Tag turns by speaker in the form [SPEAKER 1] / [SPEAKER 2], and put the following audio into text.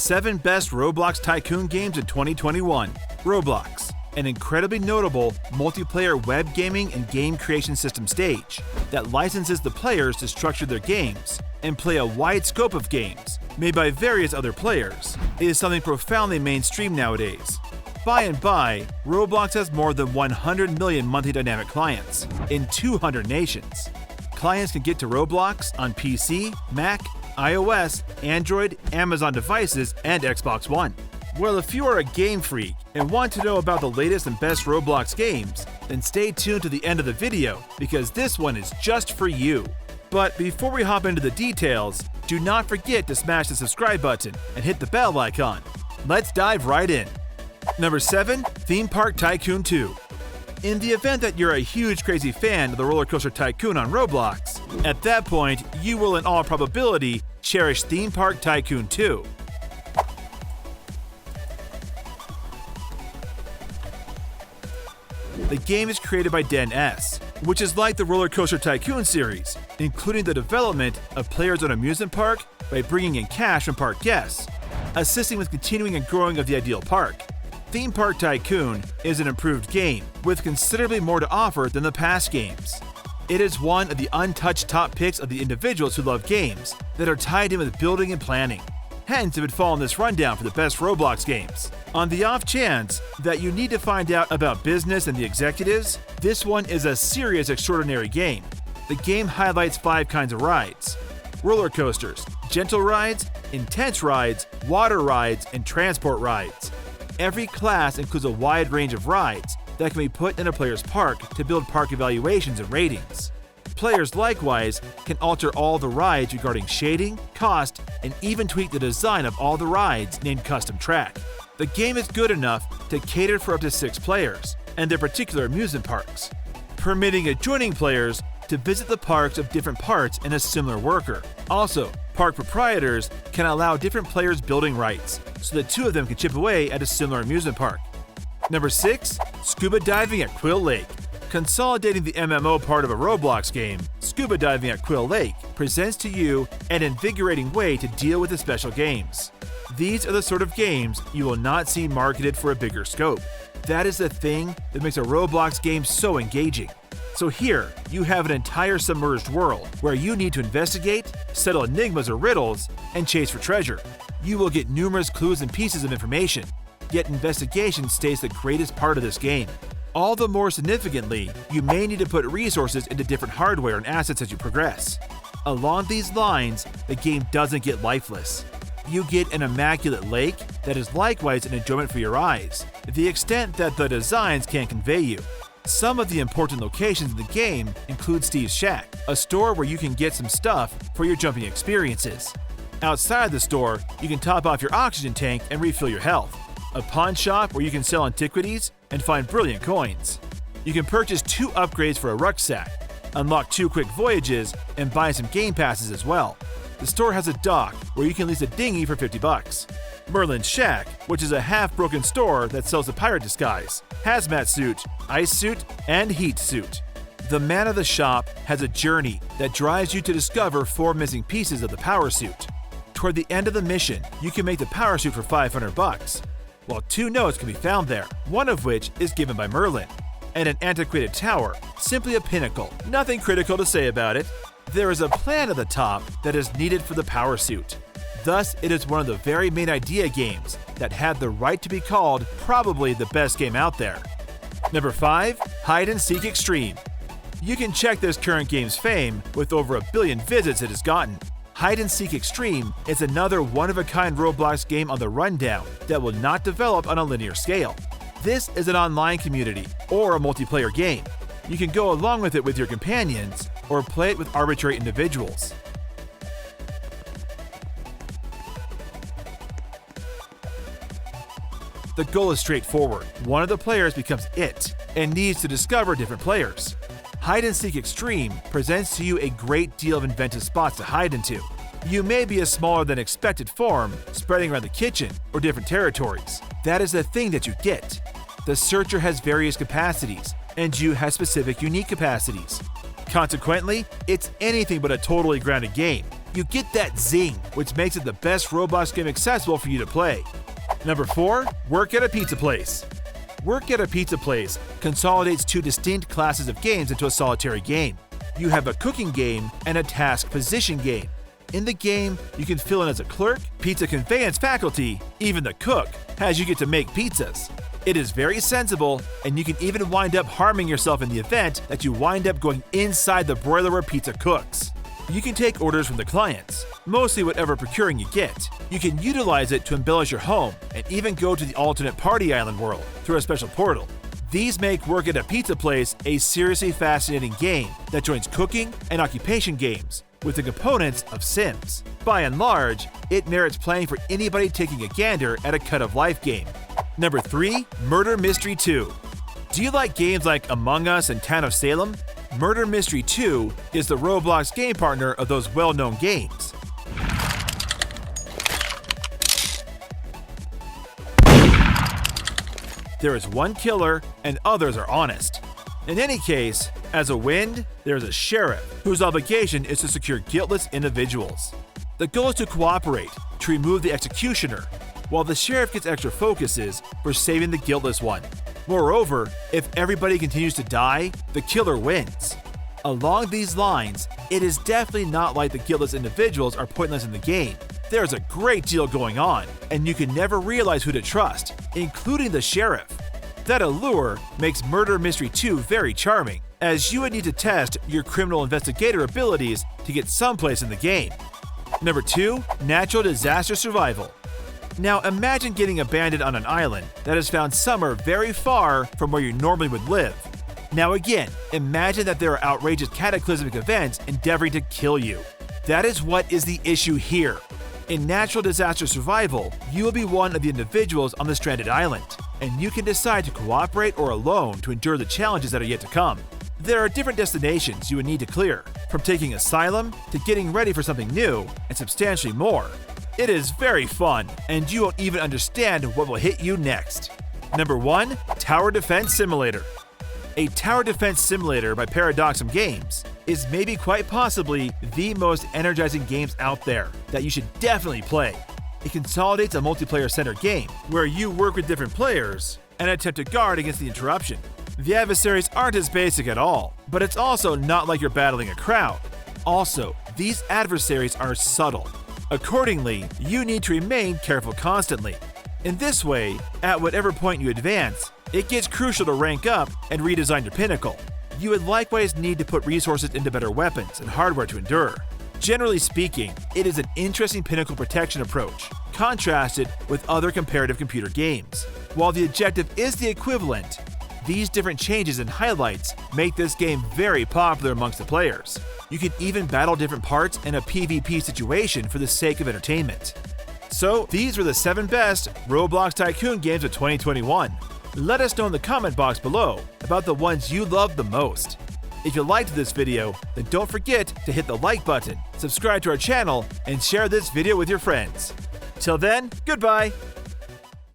[SPEAKER 1] 7 best Roblox Tycoon games in 2021. Roblox, an incredibly notable multiplayer web gaming and game creation system stage that licenses the players to structure their games and play a wide scope of games made by various other players, is something profoundly mainstream nowadays. By and by, Roblox has more than 100 million monthly dynamic clients in 200 nations. Clients can get to Roblox on PC, Mac, iOS, Android, Amazon devices, and Xbox One. Well, if you are a game freak and want to know about the latest and best Roblox games, then stay tuned to the end of the video because this one is just for you. But before we hop into the details, do not forget to smash the subscribe button and hit the bell icon. Let's dive right in. Number 7. Theme Park Tycoon 2. In the event that you're a huge crazy fan of the roller coaster Tycoon on Roblox, at that point, you will in all probability cherish Theme Park Tycoon 2. The game is created by Den S, which is like the Roller Coaster Tycoon series, including the development of players on amusement park by bringing in cash from park guests, assisting with continuing and growing of the ideal park. Theme Park Tycoon is an improved game with considerably more to offer than the past games. It is one of the untouched top picks of the individuals who love games that are tied in with building and planning. Hence, it would fall in this rundown for the best Roblox games. On the off chance that you need to find out about business and the executives, this one is a serious extraordinary game. The game highlights 5 kinds of rides: roller coasters, gentle rides, intense rides, water rides, and transport rides. Every class includes a wide range of rides that can be put in a player's park to build park evaluations and ratings. Players likewise can alter all the rides regarding shading, cost, and even tweak the design of all the rides named Custom Track. The game is good enough to cater for up to 6 players and their particular amusement parks, permitting adjoining players to visit the parks of different parts in a similar worker. Also, park proprietors can allow different players building rights, so that 2 of them can chip away at a similar amusement park. Number 6. Scuba Diving at Quill Lake. Consolidating the MMO part of a Roblox game, Scuba Diving at Quill Lake presents to you an invigorating way to deal with the special games. These are the sort of games you will not see marketed for a bigger scope. That is the thing that makes a Roblox game so engaging. So here, you have an entire submerged world where you need to investigate, settle enigmas or riddles, and chase for treasure. You will get numerous clues and pieces of information, yet investigation stays the greatest part of this game. All the more significantly, you may need to put resources into different hardware and assets as you progress. Along these lines, the game doesn't get lifeless. You get an immaculate lake that is likewise an enjoyment for your eyes, the extent that the designs can convey you. Some of the important locations in the game include Steve's Shack, a store where you can get some stuff for your jumping experiences. Outside the store, you can top off your oxygen tank and refill your health. A pawn shop where you can sell antiquities and find brilliant coins. You can purchase 2 upgrades for a rucksack, unlock 2 quick voyages, and buy some game passes as well. The store has a dock where you can lease a dinghy for $50. Merlin's Shack, which is a half-broken store that sells a pirate disguise, hazmat suit, ice suit, and heat suit. The man of the shop has a journey that drives you to discover 4 missing pieces of the power suit. Toward the end of the mission, you can make the power suit for $500. While 2 notes can be found there, one of which is given by Merlin. And an antiquated tower, simply a pinnacle, nothing critical to say about it. There is a plan at the top that is needed for the power suit. Thus, it is one of the very main idea games that had the right to be called probably the best game out there. Number 5. Hide and Seek Extreme. You can check this current game's fame with over 1 billion visits it has gotten. Hide and Seek Extreme is another one-of-a-kind Roblox game on the rundown that will not develop on a linear scale. This is an online community or a multiplayer game. You can go along with it with your companions or play it with arbitrary individuals. The goal is straightforward. One of the players becomes it and needs to discover different players. Hide and Seek Extreme presents to you a great deal of inventive spots to hide into. You may be a smaller than expected form, spreading around the kitchen or different territories. That is the thing that you get. The searcher has various capacities, and you have specific unique capacities. Consequently, it's anything but a totally grounded game. You get that zing, which makes it the best Roblox game accessible for you to play. Number 4. Work at a pizza place. Work at a pizza place consolidates two distinct classes of games into a solitary game. You have a cooking game and a task position game. In the game, you can fill in as a clerk, pizza conveyance faculty, even the cook, as you get to make pizzas. It is very sensible, and you can even wind up harming yourself in the event that you wind up going inside the broiler where pizza cooks. You can take orders from the clients, mostly whatever procuring you get. You can utilize it to embellish your home and even go to the alternate party island world through a special portal. These make Work at a Pizza Place a seriously fascinating game that joins cooking and occupation games with the components of Sims. By and large, it merits playing for anybody taking a gander at a cut-of-life game. Number 3. Murder Mystery 2. Do you like games like Among Us and Town of Salem? Murder Mystery 2 is the Roblox game partner of those well-known games. There is one killer and others are honest. In any case, as a win, there is a sheriff whose obligation is to secure guiltless individuals. The goal is to cooperate to remove the executioner, while the sheriff gets extra focuses for saving the guiltless one. Moreover, if everybody continues to die, the killer wins. Along these lines, it is definitely not like the guiltless individuals are pointless in the game. There is a great deal going on, and you can never realize who to trust, including the sheriff. That allure makes Murder Mystery 2 very charming, as you would need to test your criminal investigator abilities to get someplace in the game. Number 2. Natural Disaster Survival. Now imagine getting abandoned on an island that is found somewhere very far from where you normally would live. Now again, imagine that there are outrageous cataclysmic events endeavoring to kill you. That is what is the issue here. In Natural Disaster Survival, you will be one of the individuals on the stranded island, and you can decide to cooperate or alone to endure the challenges that are yet to come. There are different destinations you would need to clear, from taking asylum to getting ready for something new, and substantially more. It is very fun, and you won't even understand what will hit you next. Number 1. Tower Defense Simulator. A tower defense simulator by Paradoxum Games is maybe quite possibly the most energizing games out there that you should definitely play. It consolidates a multiplayer-centered game where you work with different players and attempt to guard against the interruption. The adversaries aren't as basic at all, but it's also not like you're battling a crowd. Also, these adversaries are subtle. Accordingly, you need to remain careful constantly. In this way, at whatever point you advance, it gets crucial to rank up and redesign your pinnacle. You would likewise need to put resources into better weapons and hardware to endure. Generally speaking, it is an interesting pinnacle protection approach, contrasted with other comparative computer games. While the objective is the equivalent, these different changes and highlights make this game very popular amongst the players. You can even battle different parts in a PvP situation for the sake of entertainment. So, these were the 7 best Roblox Tycoon games of 2021. Let us know in the comment box below about the ones you loved the most. If you liked this video, then don't forget to hit the like button, subscribe to our channel, and share this video with your friends. Till then, goodbye!